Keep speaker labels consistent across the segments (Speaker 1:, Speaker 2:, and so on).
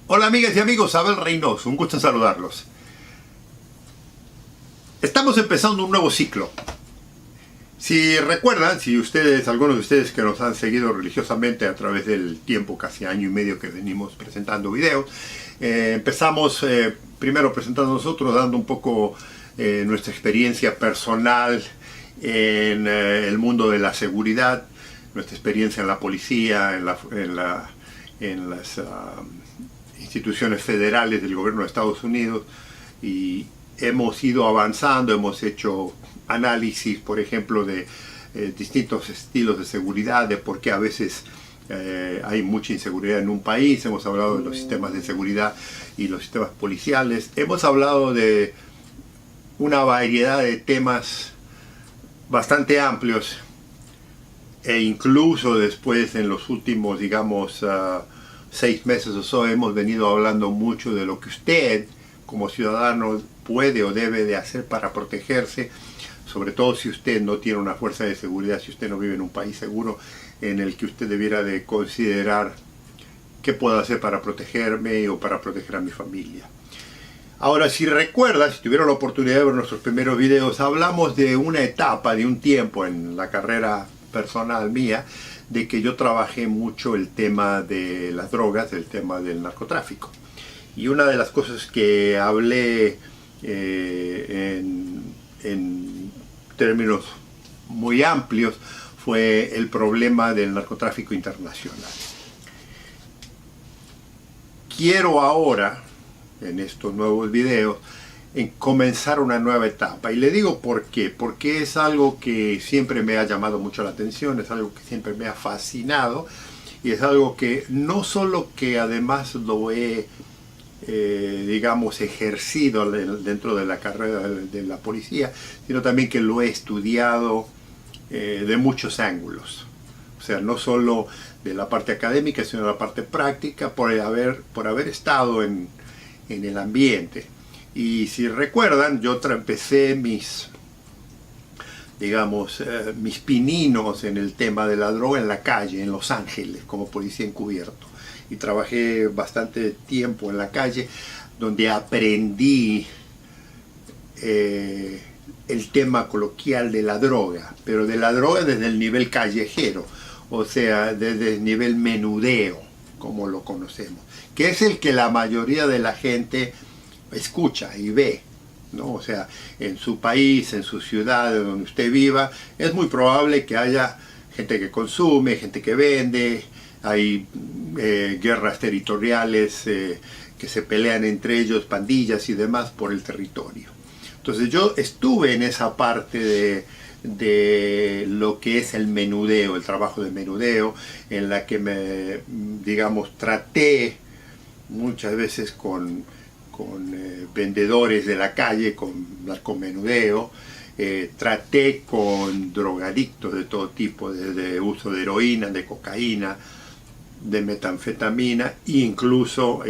Speaker 1: Hola amigas y amigos, Abel Reynoso, un gusto en saludarlos. Estamos empezando un nuevo ciclo. Si recuerdan, algunos de ustedes que nos han seguido religiosamente a través del tiempo, casi año y medio que venimos presentando videos, empezamos primero presentando nosotros, dando un poco nuestra experiencia personal en el mundo de la seguridad, nuestra experiencia en la policía, en las instituciones federales del gobierno de Estados Unidos, y hemos ido avanzando, hemos hecho análisis, por ejemplo, de distintos estilos de seguridad, de por qué a veces hay mucha inseguridad en un país. Hemos hablado de los sistemas de seguridad y los sistemas policiales. Hemos hablado de una variedad de temas bastante amplios, e incluso después, en los últimos, digamos, 6 meses o so, hemos venido hablando mucho de lo que usted como ciudadano puede o debe de hacer para protegerse, sobre todo si usted no tiene una fuerza de seguridad, si usted no vive en un país seguro, en el que usted debiera de considerar qué puedo hacer para protegerme o para proteger a mi familia. Ahora, si recuerda, si tuvieron la oportunidad de ver nuestros primeros videos, hablamos de una etapa, de un tiempo en la carrera personal mía, de que yo trabajé mucho el tema de las drogas, el tema del narcotráfico. Y una de las cosas que hablé en términos muy amplios fue el problema del narcotráfico internacional. Quiero ahora, en estos nuevos videos, comenzar una nueva etapa. Y le digo por qué. Porque es algo que siempre me ha llamado mucho la atención, es algo que siempre me ha fascinado, y es algo que no solo que además lo he digamos, ejercido dentro de la carrera de la policía, sino también que lo he estudiado de muchos ángulos. O sea, no solo de la parte académica, sino de la parte práctica, por haber estado en el ambiente. Y si recuerdan, yo empecé mis pininos en el tema de la droga en la calle, en Los Ángeles, como policía encubierto. Y trabajé bastante tiempo en la calle, donde aprendí el tema coloquial de la droga, pero de la droga desde el nivel callejero, o sea, desde el nivel menudeo, como lo conocemos, que es el que la mayoría de la gente escucha y ve, ¿no? O sea, en su país, en su ciudad, donde usted viva, es muy probable que haya gente que consume, gente que vende. Hay guerras territoriales que se pelean entre ellos, pandillas y demás, por el territorio. Entonces yo estuve en esa parte de lo que es el menudeo, el trabajo de menudeo, en la que traté muchas veces con vendedores de la calle, con narcomenudeo. Traté con drogadictos de todo tipo, desde uso de heroína, de cocaína, de metanfetamina, incluso,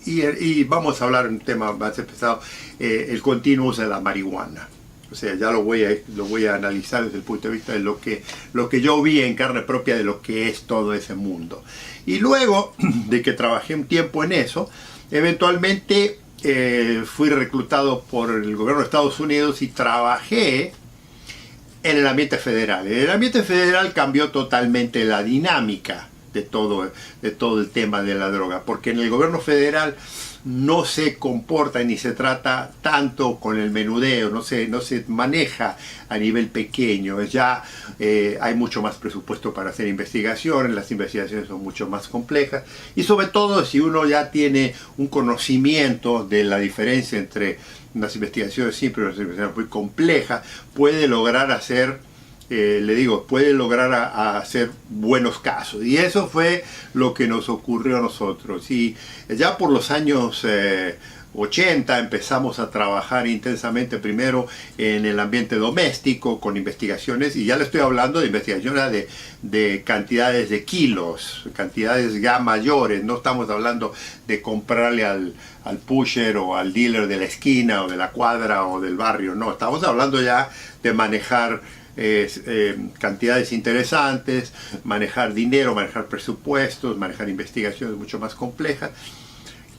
Speaker 1: y vamos a hablar de un tema más pesado, el continuo uso de la marihuana. O sea, ya lo voy a analizar desde el punto de vista de lo que yo vi en carne propia de lo que es todo ese mundo. Y luego de que trabajé un tiempo en eso, eventualmente fui reclutado por el gobierno de Estados Unidos y trabajé en el ambiente federal. En el ambiente federal cambió totalmente la dinámica de todo el tema de la droga, porque en el gobierno federal no se comporta ni se trata tanto con el menudeo, no se maneja a nivel pequeño. Ya hay mucho más presupuesto para hacer investigaciones, las investigaciones son mucho más complejas, y sobre todo si uno ya tiene un conocimiento de la diferencia entre unas investigaciones simples y unas investigaciones muy complejas, puede lograr hacer hacer buenos casos. Y eso fue lo que nos ocurrió a nosotros. Y ya por los años 80 empezamos a trabajar intensamente, primero en el ambiente doméstico, con investigaciones, y ya le estoy hablando de investigaciones de cantidades de kilos, cantidades ya mayores. No estamos hablando de comprarle al pusher o al dealer de la esquina o de la cuadra o del barrio, no, estamos hablando ya de manejar cantidades interesantes, manejar dinero, manejar presupuestos, manejar investigaciones mucho más complejas.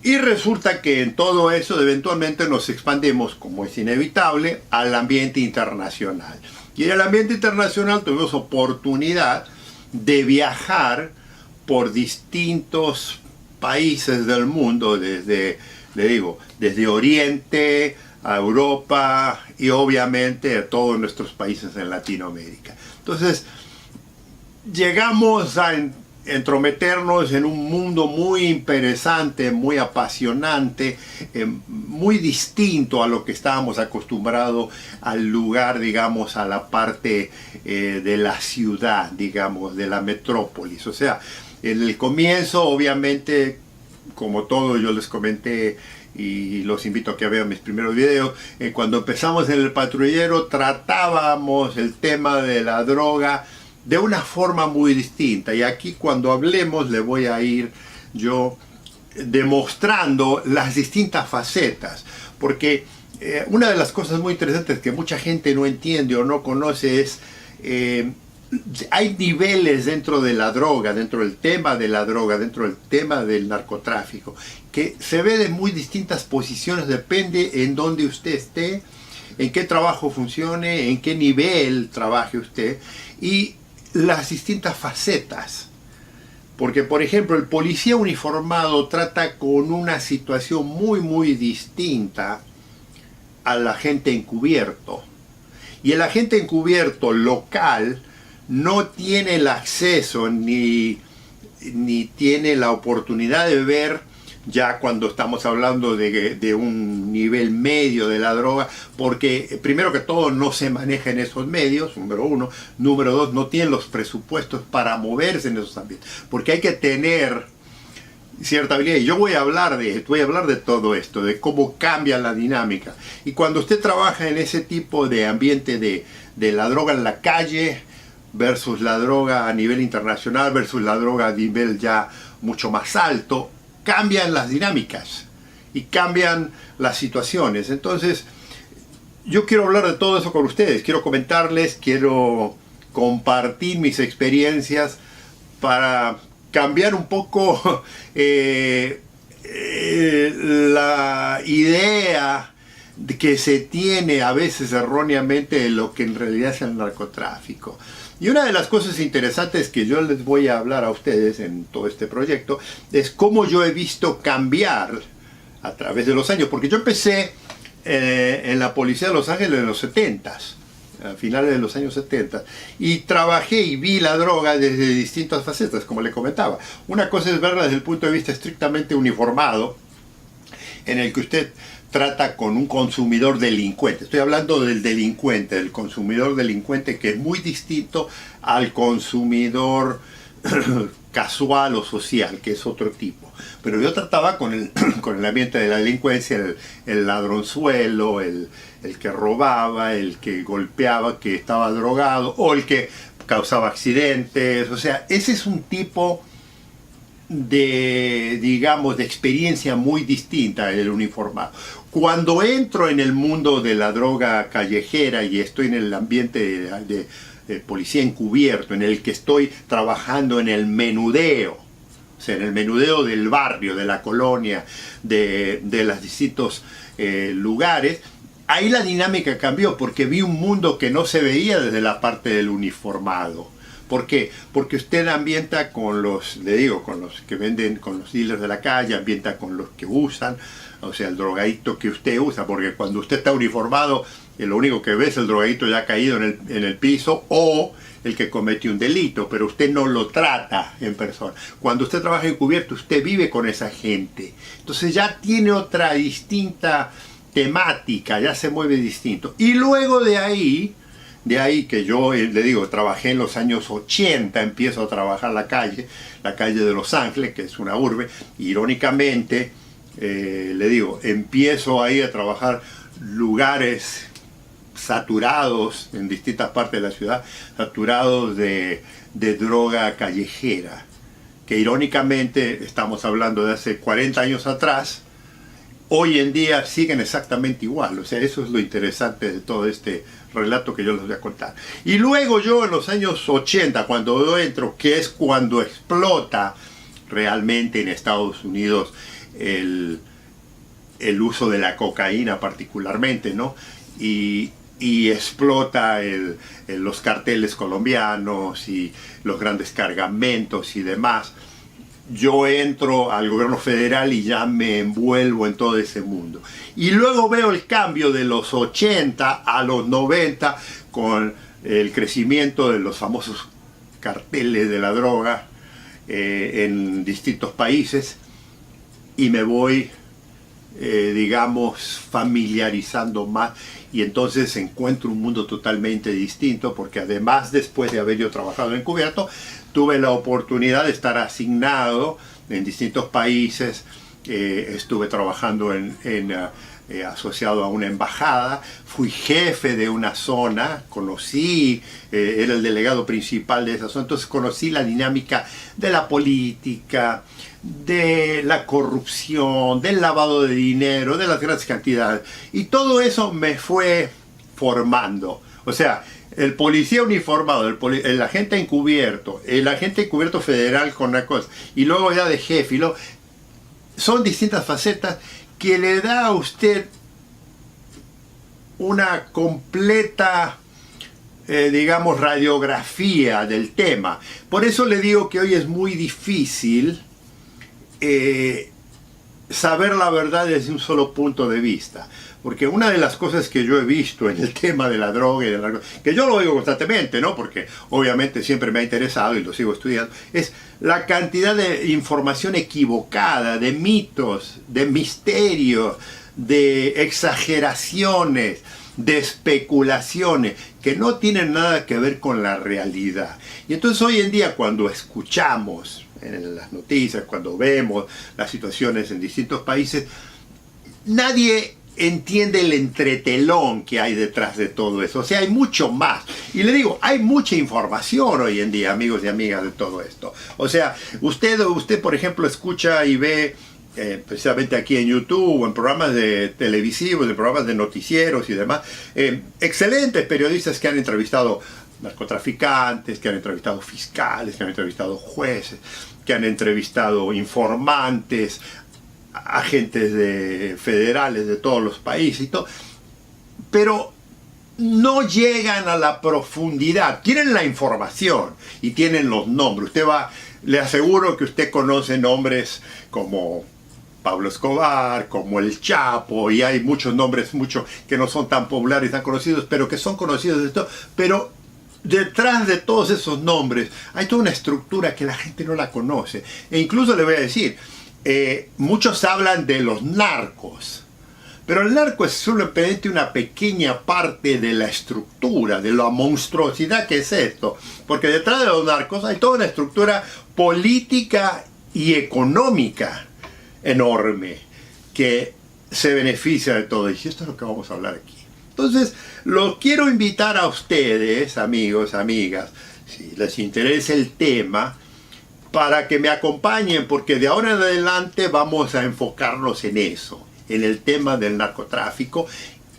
Speaker 1: Y resulta que en todo eso eventualmente nos expandemos, como es inevitable, al ambiente internacional. Y en el ambiente internacional tuvimos oportunidad de viajar por distintos países del mundo, desde Oriente a Europa y obviamente a todos nuestros países en Latinoamérica. Entonces, llegamos a entrometernos en un mundo muy interesante, muy apasionante, muy distinto a lo que estábamos acostumbrados al lugar, digamos, a la parte de la ciudad, digamos, de la metrópolis. O sea, en el comienzo, obviamente, como todo, yo les comenté y los invito a que vean mis primeros videos, cuando empezamos en el patrullero tratábamos el tema de la droga de una forma muy distinta, y aquí cuando hablemos le voy a ir yo demostrando las distintas facetas, porque una de las cosas muy interesantes que mucha gente no entiende o no conoce es hay niveles dentro de la droga, dentro del tema de la droga, dentro del tema del narcotráfico, que se ve de muy distintas posiciones, depende en dónde usted esté, en qué trabajo funcione, en qué nivel trabaje usted, y las distintas facetas. Porque, por ejemplo, el policía uniformado trata con una situación muy distinta al agente encubierto. Y el agente encubierto local no tiene el acceso ni tiene la oportunidad de ver, ya cuando estamos hablando de un nivel medio de la droga, porque primero que todo no se maneja en esos medios, número uno. Número dos, no tienen los presupuestos para moverse en esos ambientes, porque hay que tener cierta habilidad. Y yo voy a hablar de todo esto, de cómo cambia la dinámica. Y cuando usted trabaja en ese tipo de ambiente de la droga en la calle versus la droga a nivel internacional versus la droga a nivel ya mucho más alto, cambian las dinámicas y cambian las situaciones. Entonces, yo quiero hablar de todo eso con ustedes, quiero comentarles, quiero compartir mis experiencias para cambiar un poco la idea que se tiene a veces erróneamente de lo que en realidad es el narcotráfico. Y una de las cosas interesantes que yo les voy a hablar a ustedes en todo este proyecto es cómo yo he visto cambiar a través de los años, porque yo empecé en la policía de Los Ángeles en los 70s, a finales de los años 70, y trabajé y vi la droga desde distintas facetas, como le comentaba. Una cosa es verla desde el punto de vista estrictamente uniformado, en el que usted trata con un consumidor delincuente. Estoy hablando del delincuente, del consumidor delincuente, que es muy distinto al consumidor casual o social, que es otro tipo. Pero yo trataba con el ambiente de la delincuencia, el ladronzuelo, el que robaba, el que golpeaba, que estaba drogado, o el que causaba accidentes. O sea, ese es un tipo de, digamos, de experiencia muy distinta del uniformado. Cuando entro en el mundo de la droga callejera y estoy en el ambiente de policía encubierto, en el que estoy trabajando en el menudeo, o sea, en el menudeo del barrio, de la colonia, de los distintos lugares, ahí la dinámica cambió, porque vi un mundo que no se veía desde la parte del uniformado. ¿Por qué? Porque usted ambienta con los, le digo, con los que venden, con los dealers de la calle, ambienta con los que usan, o sea, el drogadicto que usted usa, porque cuando usted está uniformado, lo único que ve es el drogadicto ya caído en el piso o el que cometió un delito, pero usted no lo trata en persona. Cuando usted trabaja encubierto, usted vive con esa gente. Entonces ya tiene otra distinta temática, ya se mueve distinto. Y luego de ahí que yo, le digo, trabajé en los años 80, empiezo a trabajar la calle de Los Ángeles, que es una urbe. Irónicamente, le digo, empiezo ahí a trabajar lugares saturados en distintas partes de la ciudad, saturados de droga callejera, que irónicamente estamos hablando de hace 40 años atrás, hoy en día siguen exactamente igual. O sea, eso es lo interesante de todo este relato que yo les voy a contar. Y luego yo en los años 80, cuando yo entro, que es cuando explota realmente en Estados Unidos el uso de la cocaína particularmente, ¿no? Y explota los carteles colombianos y los grandes cargamentos y demás. Yo entro al gobierno federal y ya me envuelvo en todo ese mundo. Y luego veo el cambio de los 80 a los 90 con el crecimiento de los famosos carteles de la droga en distintos países, y me voy, digamos, familiarizando más, y entonces encuentro un mundo totalmente distinto, porque además, después de haber yo trabajado encubierto, tuve la oportunidad de estar asignado en distintos países. Estuve trabajando asociado a una embajada, fui jefe de una zona, conocí, era el delegado principal de esa zona, entonces conocí la dinámica de la política, de la corrupción, del lavado de dinero, de las grandes cantidades, y todo eso me fue formando. O sea, el policía uniformado, el agente encubierto federal con una cosa, y luego ya de jefe, son distintas facetas que le da a usted una completa, digamos, radiografía del tema. Por eso le digo que hoy es muy difícil saber la verdad desde un solo punto de vista. Porque una de las cosas que yo he visto en el tema de la droga y que yo lo oigo constantemente, ¿no? Porque obviamente siempre me ha interesado y lo sigo estudiando, es la cantidad de información equivocada, de mitos, de misterios, de exageraciones, de especulaciones, que no tienen nada que ver con la realidad. Y entonces hoy en día, cuando escuchamos en las noticias, cuando vemos las situaciones en distintos países, nadie entiende el entretelón que hay detrás de todo eso. O sea, hay mucho más. Y le digo, hay mucha información hoy en día, amigos y amigas, de todo esto. O sea, usted por ejemplo, escucha y ve, precisamente aquí en YouTube, o en programas televisivos, en programas de noticieros y demás, excelentes periodistas que han entrevistado narcotraficantes, que han entrevistado fiscales, que han entrevistado jueces, que han entrevistado informantes, agentes federales de todos los países y todo, pero no llegan a la profundidad. Tienen la información y tienen los nombres. Le aseguro que usted conoce nombres como Pablo Escobar, como el Chapo, y hay muchos nombres que no son tan populares, tan conocidos, pero que son conocidos de todo. Pero detrás de todos esos nombres hay toda una estructura que la gente no la conoce. E incluso le voy a decir, muchos hablan de los narcos, pero el narco es solamente una pequeña parte de la estructura, de la monstruosidad que es esto, porque detrás de los narcos hay toda una estructura política y económica enorme que se beneficia de todo, y esto es lo que vamos a hablar aquí. Entonces, los quiero invitar a ustedes, amigos, amigas, si les interesa el tema, para que me acompañen, porque de ahora en adelante vamos a enfocarnos en eso, en el tema del narcotráfico,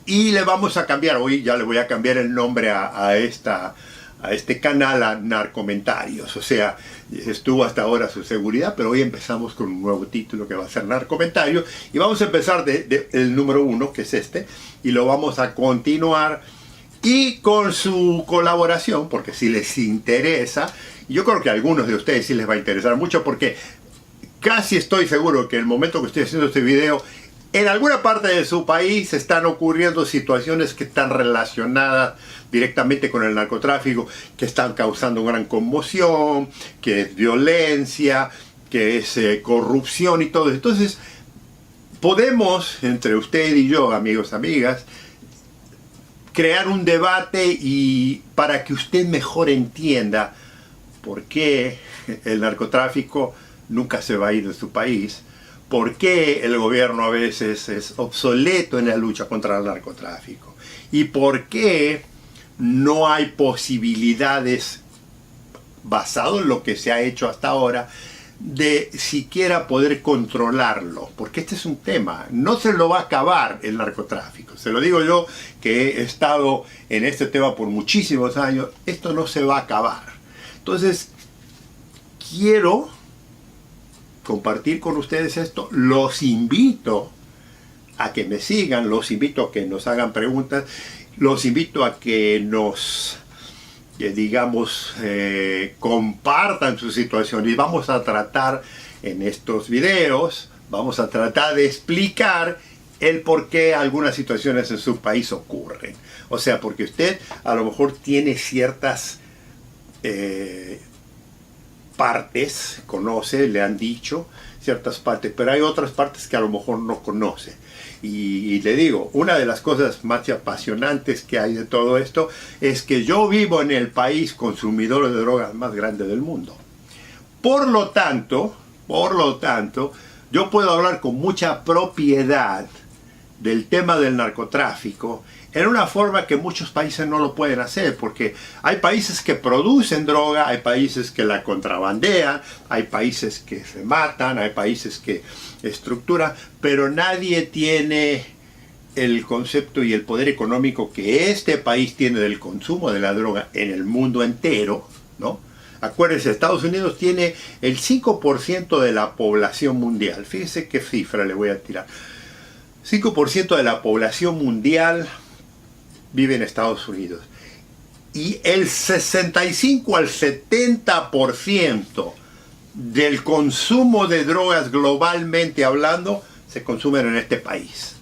Speaker 1: y le vamos a cambiar, hoy ya le voy a cambiar el nombre a este canal, a Narcomentarios. O sea, estuvo hasta ahora Su Seguridad, pero hoy empezamos con un nuevo título que va a ser Narcomentarios, y vamos a empezar el número 1, que es este, y lo vamos a continuar, y con su colaboración, porque si les interesa, yo creo que a algunos de ustedes sí les va a interesar mucho, porque casi estoy seguro que en el momento que estoy haciendo este video, en alguna parte de su país están ocurriendo situaciones que están relacionadas directamente con el narcotráfico, que están causando gran conmoción, que es violencia, que es corrupción y todo. Entonces, podemos, entre usted y yo, amigos, amigas, crear un debate y para que usted mejor entienda por qué el narcotráfico nunca se va a ir de su país, por qué el gobierno a veces es obsoleto en la lucha contra el narcotráfico y por qué no hay posibilidades, basado en lo que se ha hecho hasta ahora, de siquiera poder controlarlo, porque este es un tema, no se lo va a acabar el narcotráfico. Se lo digo yo, que he estado en este tema por muchísimos años, esto no se va a acabar. Entonces, quiero compartir con ustedes esto. Los invito a que me sigan, los invito a que nos hagan preguntas, los invito a que nos digamos, compartan su situación, y vamos a tratar en estos videos, vamos a tratar de explicar el por qué algunas situaciones en su país ocurren. O sea, porque usted a lo mejor tiene ciertas partes, conoce, le han dicho ciertas partes, pero hay otras partes que a lo mejor no conoce. Y le digo, una de las cosas más apasionantes que hay de todo esto es que yo vivo en el país consumidor de drogas más grande del mundo. Por lo tanto, yo puedo hablar con mucha propiedad del tema del narcotráfico en una forma que muchos países no lo pueden hacer, porque hay países que producen droga, hay países que la contrabandean, hay países que se matan, hay países que estructuran, pero nadie tiene el concepto y el poder económico que este país tiene del consumo de la droga en el mundo entero, ¿no? Acuérdense, Estados Unidos tiene el 5% de la población mundial. Fíjense qué cifra le voy a tirar. 5% de la población mundial vive en Estados Unidos. Y el 65 al 70% del consumo de drogas globalmente hablando se consumen en este país.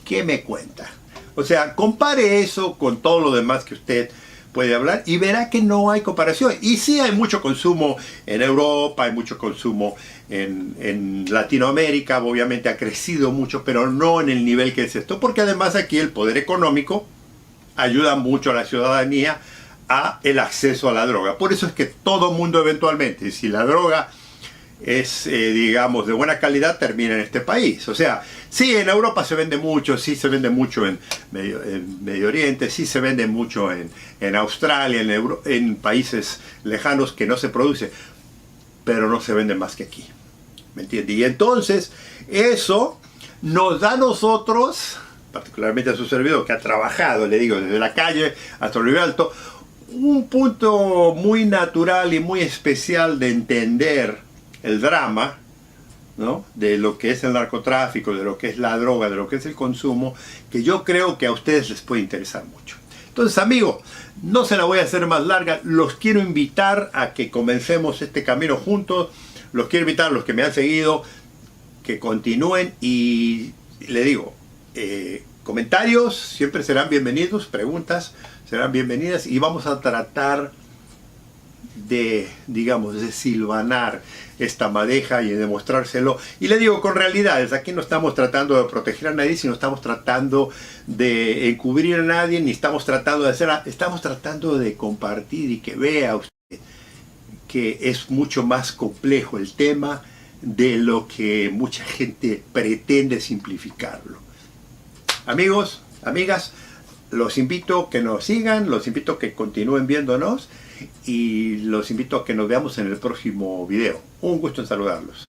Speaker 1: ¿Qué me cuenta? O sea, compare eso con todo lo demás que usted puede hablar y verá que no hay comparación. Y sí hay mucho consumo en Europa, hay mucho consumo en Latinoamérica, obviamente ha crecido mucho, pero no en el nivel que es esto, porque además aquí el poder económico ayuda mucho a la ciudadanía a el acceso a la droga. Por eso es que todo mundo eventualmente, si la droga es, digamos, de buena calidad, termina en este país. O sea, sí, en Europa se vende mucho, sí se vende mucho en Medio Oriente, sí se vende mucho en Australia, en países lejanos que no se produce, pero no se vende más que aquí. ¿Me entiende? Y entonces, eso nos da a nosotros, particularmente a su servidor, que ha trabajado, le digo, desde la calle hasta el nivel alto, un punto muy natural y muy especial de entender el drama, ¿no?, de lo que es el narcotráfico, de lo que es la droga, de lo que es el consumo, que yo creo que a ustedes les puede interesar mucho. Entonces, amigos, no se la voy a hacer más larga, los quiero invitar a que comencemos este camino juntos, los quiero invitar a los que me han seguido, que continúen, y le digo, comentarios siempre serán bienvenidos, preguntas serán bienvenidas, y vamos a tratar de, digamos, de silvanar esta madeja y de demostrárselo. Y le digo con realidades, aquí no estamos tratando de proteger a nadie, sino estamos tratando de encubrir a nadie, ni estamos tratando de hacer, estamos tratando de compartir y que vea usted que es mucho más complejo el tema de lo que mucha gente pretende simplificarlo. Amigos, amigas, los invito a que nos sigan, los invito a que continúen viéndonos y los invito a que nos veamos en el próximo video. Un gusto en saludarlos.